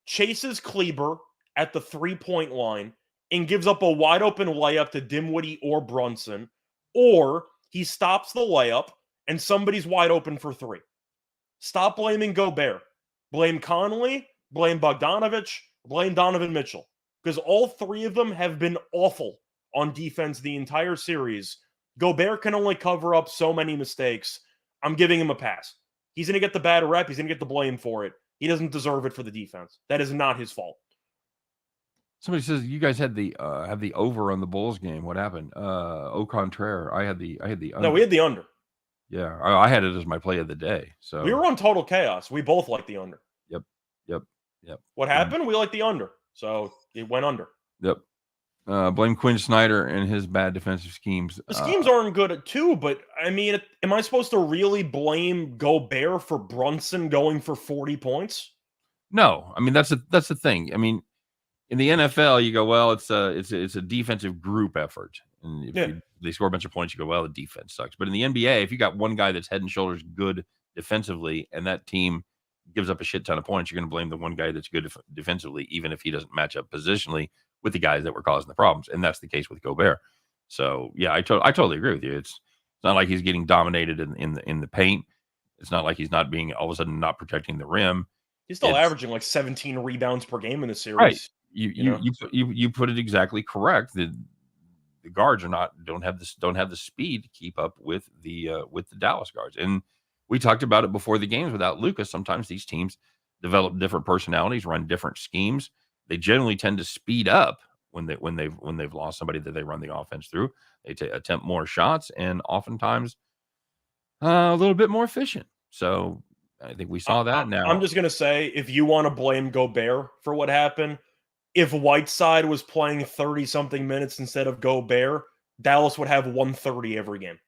chases Kleber at the 3-point line and gives up a wide open layup to Dinwiddie or Brunson, or he stops the layup and somebody's wide open for 3. Stop blaming Gobert. Blame Conley, blame Bogdanovich, blame Donovan Mitchell, because all 3 of them have been awful on defense the entire series. Gobert can only cover up so many mistakes. I'm giving him a pass. He's going to get the bad rep. He's going to get the blame for it. He doesn't deserve it for the defense. That is not his fault. Somebody says you guys had the over on the Bulls game. What happened? Au contraire, I had the under. No, we had the under. Yeah, I had it as my play of the day. So we were on total chaos. We both liked the under. Yep. What happened? We liked the under. So it went under. Yep. Blame Quinn Snyder and his bad defensive schemes. The schemes aren't good too, but I mean, am I supposed to really blame Gobert for Brunson going for 40 points? No, I mean that's the thing. I mean, in the NFL, you go, well, it's a defensive group effort, and if they score a bunch of points, you go, well, the defense sucks. But in the NBA, if you got one guy that's head and shoulders good defensively, and that team gives up a shit ton of points, you're going to blame the one guy that's good defensively, even if he doesn't match up positionally with the guys that were causing the problems. And that's the case with Gobert. So yeah, I totally agree with you. It's not like he's getting dominated in the paint. It's not like he's not being all of a sudden not protecting the rim. He's still averaging like 17 rebounds per game in the series. Right. You put it exactly correct. The guards don't have the speed to keep up with the Dallas guards. And we talked about it before the games. Without Lucas, sometimes these teams develop different personalities, run different schemes. They generally tend to speed up when they've lost somebody that they run the offense through. They attempt more shots and oftentimes a little bit more efficient. So I think we saw that. Now I'm just gonna say, if you want to blame Gobert for what happened, if Whiteside was playing 30-something minutes instead of Gobert, Dallas would have 130 every game.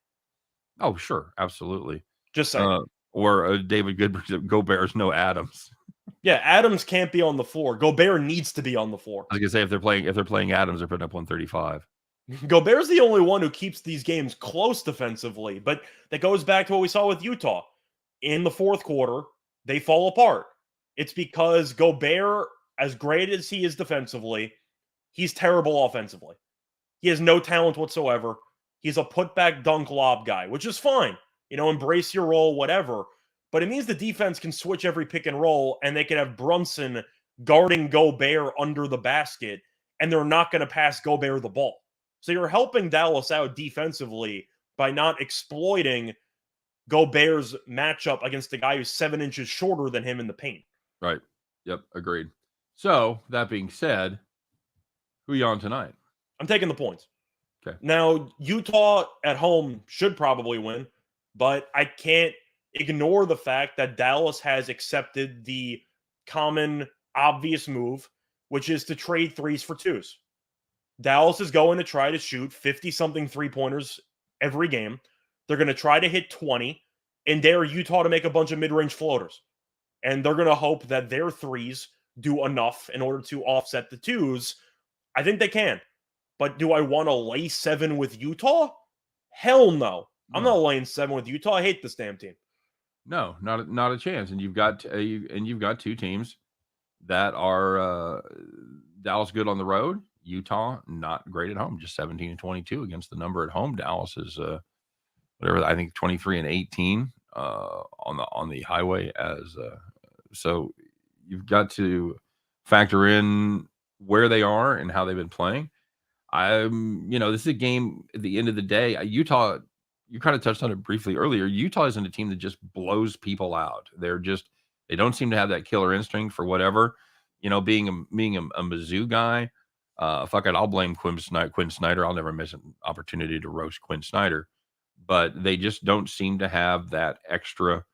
Oh, sure, absolutely. Just saying. Or David Gobert's no Adams. Yeah, Adams can't be on the floor. Gobert needs to be on the floor. I was gonna say if they're playing Adams, they're putting up 135. Gobert's the only one who keeps these games close defensively, but that goes back to what we saw with Utah. In the fourth quarter, they fall apart. It's because Gobert, as great as he is defensively, he's terrible offensively. He has no talent whatsoever. He's a putback dunk lob guy, which is fine. Embrace your role, whatever. But it means the defense can switch every pick and roll, and they can have Brunson guarding Gobert under the basket, and they're not going to pass Gobert the ball. So you're helping Dallas out defensively by not exploiting Gobert's matchup against a guy who's 7 inches shorter than him in the paint. Right. Yep. Agreed. So that being said, who are you on tonight? I'm taking the points. Okay. Now, Utah at home should probably win, but I can't ignore the fact that Dallas has accepted the common, obvious move, which is to trade threes for twos. Dallas is going to try to shoot 50-something three-pointers every game. They're going to try to hit 20 and dare Utah to make a bunch of mid-range floaters. And they're going to hope that their threes do enough in order to offset the twos. I think they can. But do I want to lay 7 with Utah? Hell no. I'm not laying 7 with Utah. I hate this damn team. No, not a chance. And you've got two teams that are Dallas good on the road, Utah not great at home, just 17-22 against the number at home. Dallas is whatever, I think 23-18 on the highway as so you've got to factor in where they are and how they've been playing. This is a game at the end of the day. Utah, you kind of touched on it briefly earlier. Utah isn't a team that just blows people out. They don't seem to have that killer instinct for whatever, being a Mizzou guy. Fuck it, I'll blame Quinn Snyder. I'll never miss an opportunity to roast Quinn Snyder, but they just don't seem to have that extra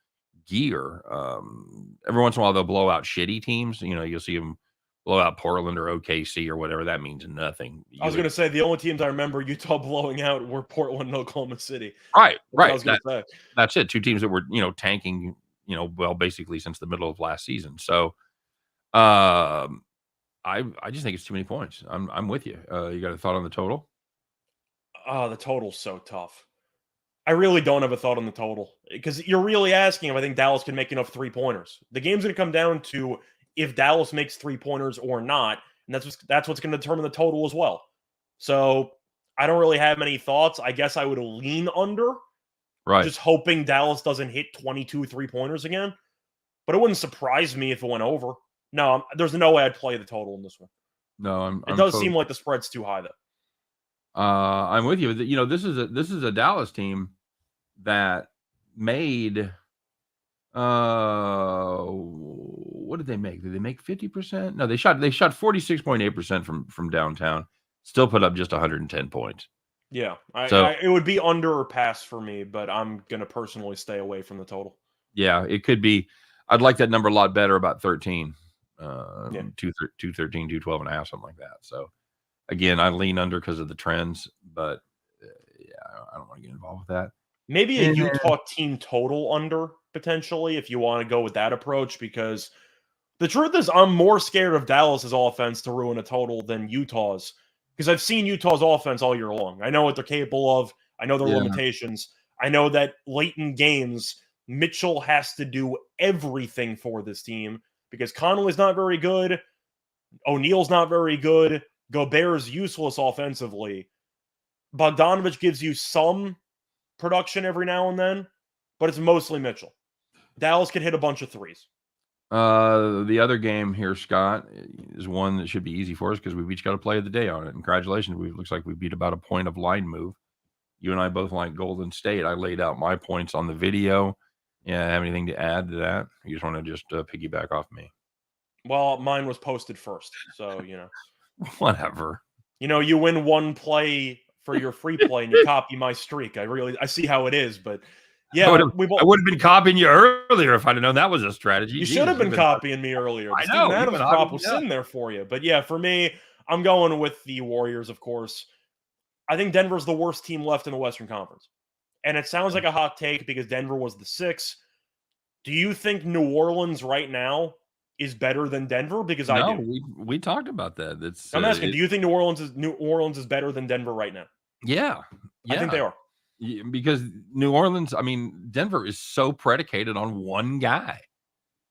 gear. Every once in a while they'll blow out shitty teams. You'll see them blow out Portland or OKC or whatever. That means nothing. I was going to say the only teams I remember Utah blowing out were Portland and Oklahoma City. Right. I was going to say. That's it. Two teams that were, tanking, basically since the middle of last season. So I just think it's too many points. I'm with you. You got a thought on the total? The total's so tough. I really don't have a thought on the total because you're really asking if I think Dallas can make enough 3-pointers. The game's going to come down to if Dallas makes 3-pointers or not, and that's what's going to determine the total as well. So I don't really have many thoughts. I guess I would lean under, right? Just hoping Dallas doesn't hit 22 3-pointers again. But it wouldn't surprise me if it went over. No, there's no way I'd play the total in this one. No, it does seem like the spread's too high though. I'm with you. This is a Dallas team that made. What did they make? Did they make 50%? No, they shot 46.8% from downtown. Still put up just 110 points. Yeah, it would be under or pass for me, but I'm gonna personally stay away from the total. Yeah, it could be. I'd like that number a lot better, about 13. 213, 212 and a half, something like that. So again, I lean under because of the trends, but I don't want to get involved with that. Maybe a Utah team total under potentially if you want to go with that approach, because the truth is I'm more scared of Dallas's offense to ruin a total than Utah's, because I've seen Utah's offense all year long. I know what they're capable of. I know their limitations. I know that late in games, Mitchell has to do everything for this team because Conley's not very good. O'Neal's not very good. Gobert's useless offensively. Bogdanovich gives you some production every now and then, but it's mostly Mitchell. Dallas can hit a bunch of threes. The other game here, Scott, is one that should be easy for us because we've each got a play of the day on it. Congratulations. Looks like we beat about a point of line move. You and I both like Golden State. I laid out my points on the video. Yeah, have anything to add to that? You just want to just piggyback off me? Well, mine was posted first, so, Whatever. You win one play for your free play and you copy my streak. I see how it is, but yeah, I would have been copying you earlier if I'd have known that was a strategy. You should have been copying me earlier. I know. Steven Adams prop was sitting there for you. But yeah, for me, I'm going with the Warriors, of course. I think Denver's the worst team left in the Western Conference. And it sounds like a hot take because Denver was the 6. Do you think New Orleans right now is better than Denver? Because I do. We talked about that. I'm asking, do you think New Orleans is better than Denver right now? Yeah. I think they are. Because New Orleans, Denver is so predicated on one guy.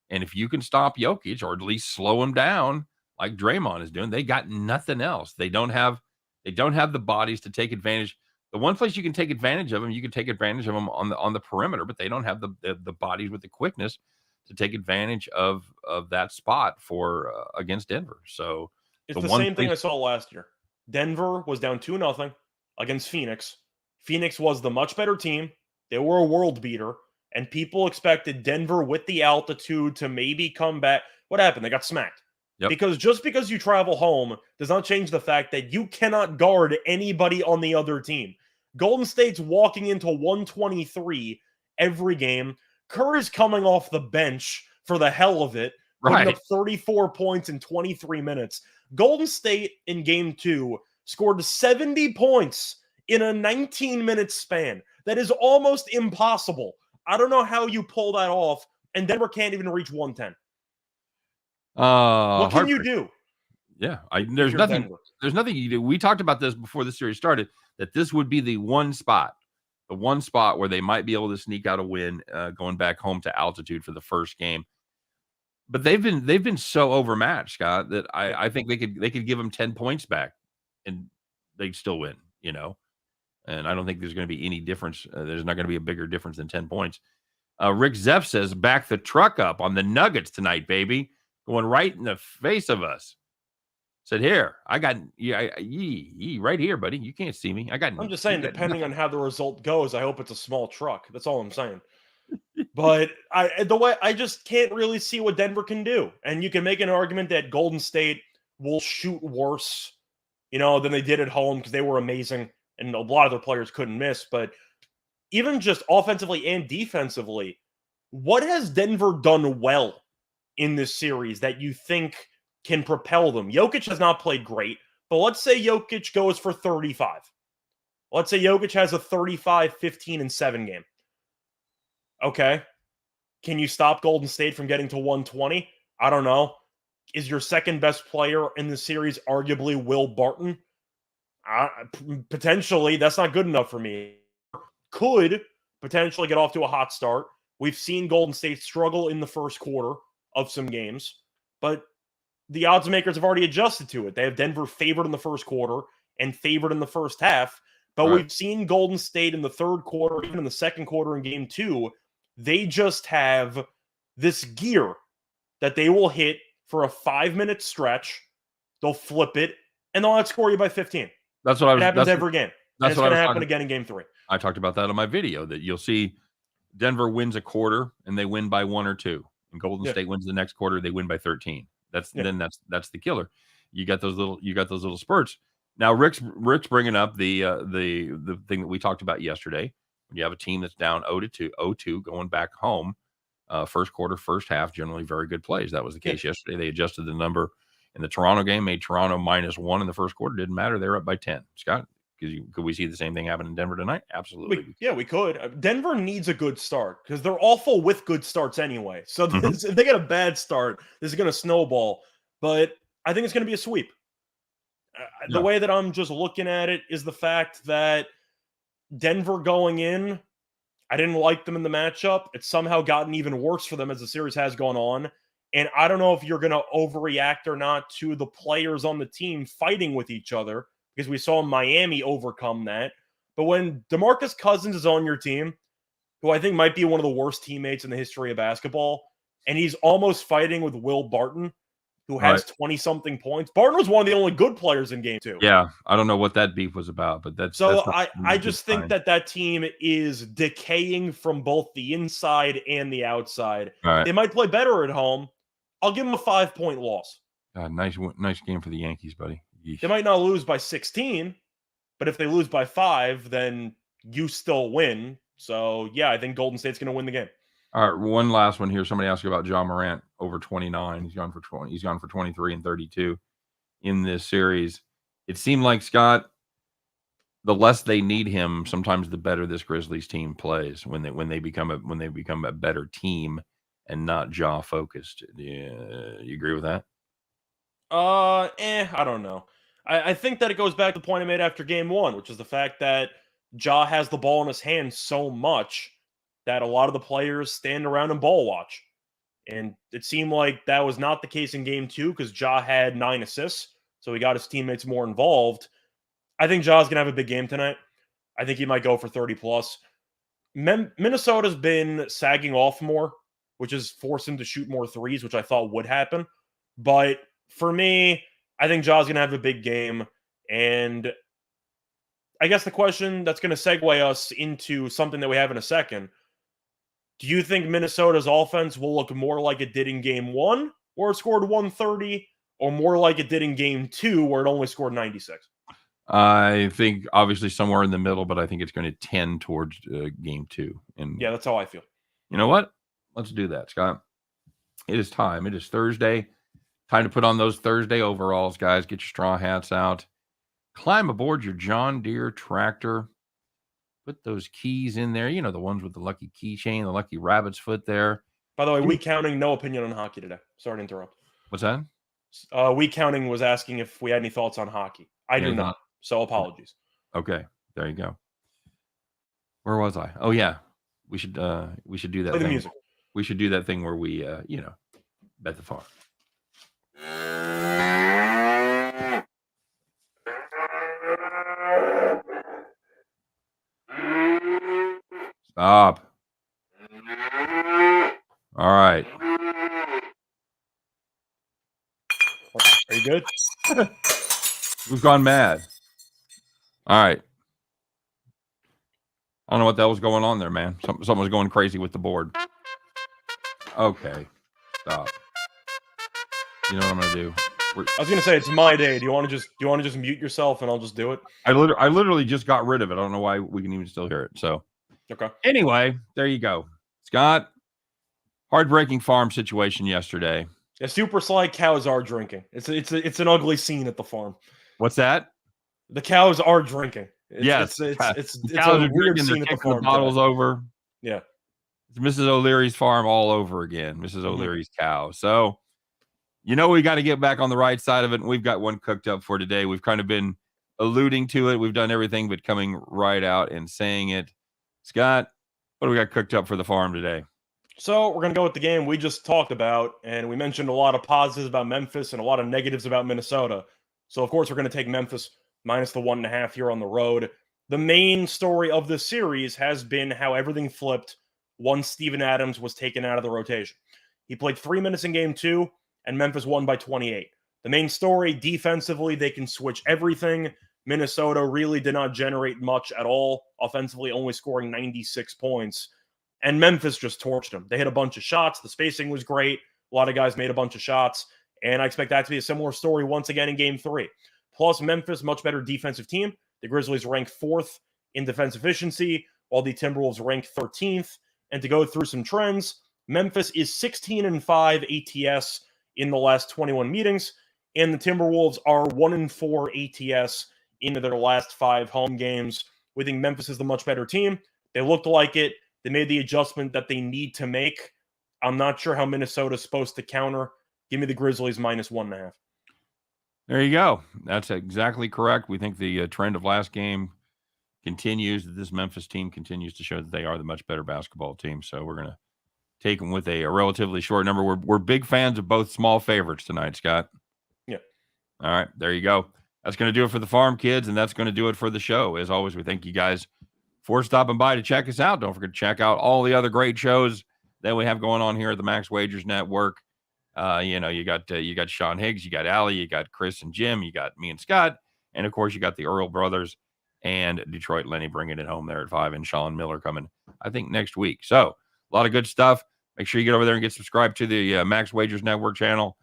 And if you can stop Jokic or at least slow him down like Draymond is doing, they got nothing else. They don't have the bodies to take advantage. The one place you can take advantage of them, you can take advantage of them on the perimeter, but they don't have the bodies with the quickness to take advantage of that spot for against Denver. So it's the same thing I saw last year. Denver was down 2-0. against Phoenix. Phoenix was the much better team. They were a world beater, and people expected Denver with the altitude to maybe come back. What happened? They got smacked. Yep. Because just because you travel home does not change the fact that you cannot guard anybody on the other team. Golden State's walking into 123 every game. Kerr is coming off the bench for the hell of it, putting up 34 points in 23 minutes. Golden State in game 2 scored 70 points in a 19-minute span. That is almost impossible. I don't know how you pull that off, and Denver can't even reach 110. What can you do? Yeah, there's nothing you do. We talked about this before the series started, that this would be the one spot where they might be able to sneak out a win, going back home to altitude for the first game. But they've been so overmatched, Scott, that I think they could give them 10 points back and they'd still win, you know. And I don't think there's going to be any difference. There's not going to be a bigger difference than 10 points. Rick Zeff says, back the truck up on the Nuggets tonight, baby. Going right in the face of us. Said, here, I got right here, buddy. You can't see me. I'm just saying, depending on how the result goes, I hope it's a small truck. That's all I'm saying. But I just can't really see what Denver can do. And you can make an argument that Golden State will shoot worse, than they did at home because they were amazing and a lot of their players couldn't miss. But even just offensively and defensively, what has Denver done well in this series that you think can propel them? Jokic has not played great, but let's say Jokic goes for 35. Let's say Jokic has a 35, 15, and 7 game. Okay. Can you stop Golden State from getting to 120? I don't know. Is your second best player in the series arguably Will Barton? Potentially. That's not good enough for me. Could potentially get off to a hot start. We've seen Golden State struggle in the first quarter of some games, but the odds makers have already adjusted to it. They have Denver favored in the first quarter and favored in the first half, but we've seen Golden State in the third quarter, even in the second quarter in game 2, they just have this gear that they will hit for a 5-minute stretch. They'll flip it, and they'll outscore you by 15. That's what it happens every game. And it's going to happen again in game 3. I talked about that on my video, that you'll see Denver wins a quarter and they win by 1 or 2. And Golden State wins the next quarter, they win by 13. That's the killer. You got those little spurts. Now Rick's bringing up the thing that we talked about yesterday. When you have a team that's down 0-2 going back home, first quarter, first half, generally very good plays. That was the case yesterday. They adjusted the number in the Toronto game, made Toronto -1 in the first quarter. Didn't matter. They were up by 10. Scott, could we see the same thing happen in Denver tonight? Absolutely. We could. Denver needs a good start because they're awful with good starts anyway. So if they get a bad start, this is going to snowball. But I think it's going to be a sweep. The way that I'm just looking at it is the fact that Denver going in, I didn't like them in the matchup. It's somehow gotten even worse for them as the series has gone on. And I don't know if you're going to overreact or not to the players on the team fighting with each other, because we saw Miami overcome that. But when DeMarcus Cousins is on your team, who I think might be one of the worst teammates in the history of basketball, and he's almost fighting with Will Barton, who has 20-something points. Barton was one of the only good players in game 2. Yeah, I don't know what that beef was about, but that's I just think that team is decaying from both the inside and the outside. They might play better at home. I'll give them a 5-point loss. Nice game for the Yankees, buddy. Yeesh. They might not lose by 16, but if they lose by 5, then you still win. So, yeah, I think Golden State's going to win the game. All right, one last one here. Somebody asked you about Ja Morant over 29. He's gone for 20. He's gone for 23 and 32 in this series. It seemed like, Scott, the less they need him, sometimes the better this Grizzlies team plays when they become a better team and not Ja focused. Yeah, you agree with that? I don't know. I think that it goes back to the point I made after game 1, which is the fact that Ja has the ball in his hand so much that a lot of the players stand around and ball watch. And it seemed like that was not the case in game 2 because Ja had 9 assists, so he got his teammates more involved. I think Ja's going to have a big game tonight. I think he might go for 30+. Minnesota's been sagging off more, which has forced him to shoot more threes, which I thought would happen. But for me, I think Ja's going to have a big game. And I guess the question that's going to segue us into something that we have in a second. Do you think Minnesota's offense will look more like it did in game 1, where it scored 130, or more like it did in game 2, where it only scored 96? I think obviously somewhere in the middle, but I think it's going to tend towards game 2. And yeah, that's how I feel. You know what? Let's do that, Scott. It is time. It is Thursday. Time to put on those Thursday overalls, guys. Get your straw hats out. Climb aboard your John Deere tractor. Put those keys in there. You know, the ones with the lucky keychain, the lucky rabbit's foot there. By the way, Week Counting, no opinion on hockey today. Sorry to interrupt. What's that? Week Counting was asking if we had any thoughts on hockey. I do not. So apologies. Okay. There you go. Where was I? Oh, yeah. We should do that Play the thing. music. We should do that thing where we, bet the farm. Stop. All right. Are you good? We've gone mad. All right. I don't know what the hell was going on there, man. Something was going crazy with the board. Okay. Stop. You know what I'm gonna do? I was gonna say it's my day. Do you want to just mute yourself and I'll just do it? I literally just got rid of it. I don't know why we can even still hear it. So okay. Anyway, there you go. Scott, heartbreaking farm situation yesterday. Yeah, super sly cows are drinking. It's an ugly scene at the farm. What's that? The cows are drinking. Yes, it's cows a are weird drinking. scene They're at the kicking farm. the bottles over. Yeah. It's Mrs. O'Leary's farm all over again. Mrs. O'Leary's cow. So, we got to get back on the right side of it. And we've got one cooked up for today. We've kind of been alluding to it. We've done everything but coming right out and saying it. Scott, what do we got cooked up for the farm today? So we're going to go with the game we just talked about. And we mentioned a lot of positives about Memphis and a lot of negatives about Minnesota. So, of course, we're going to take Memphis minus the 1.5 here on the road. The main story of this series has been how everything flipped once Steven Adams was taken out of the rotation. He played 3 minutes in game 2, and Memphis won by 28. The main story, defensively, they can switch everything. Minnesota really did not generate much at all, offensively only scoring 96 points. And Memphis just torched them. They hit a bunch of shots. The spacing was great. A lot of guys made a bunch of shots. And I expect that to be a similar story once again in game 3. Plus, Memphis, much better defensive team. The Grizzlies ranked 4th in defense efficiency, while the Timberwolves ranked 13th. And to go through some trends, Memphis is 16-5 ATS in the last 21 meetings, and the Timberwolves are 1-4 ATS in their last 5 home games. We think Memphis is the much better team. They looked like it. They made the adjustment that they need to make. I'm not sure how Minnesota's supposed to counter. Give me the Grizzlies minus 1.5. There you go. That's exactly correct. We think the trend of last game continues, that this Memphis team continues to show that they are the much better basketball team. So we're going to take them with a relatively short number. We're big fans of both small favorites tonight, Scott. Yeah. All right. There you go. That's going to do it for the farm, kids, and that's going to do it for the show. As always, we thank you guys for stopping by to check us out. Don't forget to check out all the other great shows that we have going on here at the Max Wagers Network. You got Sean Higgs, you got Allie, you got Chris and Jim, you got me and Scott, and of course you got the Earl brothers and Detroit Lenny bringing it home there at 5, and Sean Miller coming, I think, next week. So a lot of good stuff. Make sure you get over there and get subscribed to the Max Wagers Network channel.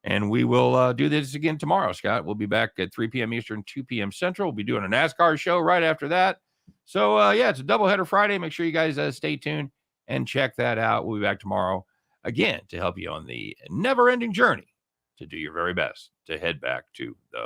And we will do this again tomorrow, Scott. We'll be back at 3 p.m. Eastern, 2 p.m. Central. We'll be doing a NASCAR show right after that. So, it's a doubleheader Friday. Make sure you guys stay tuned and check that out. We'll be back tomorrow again to help you on the never-ending journey to do your very best to head back to the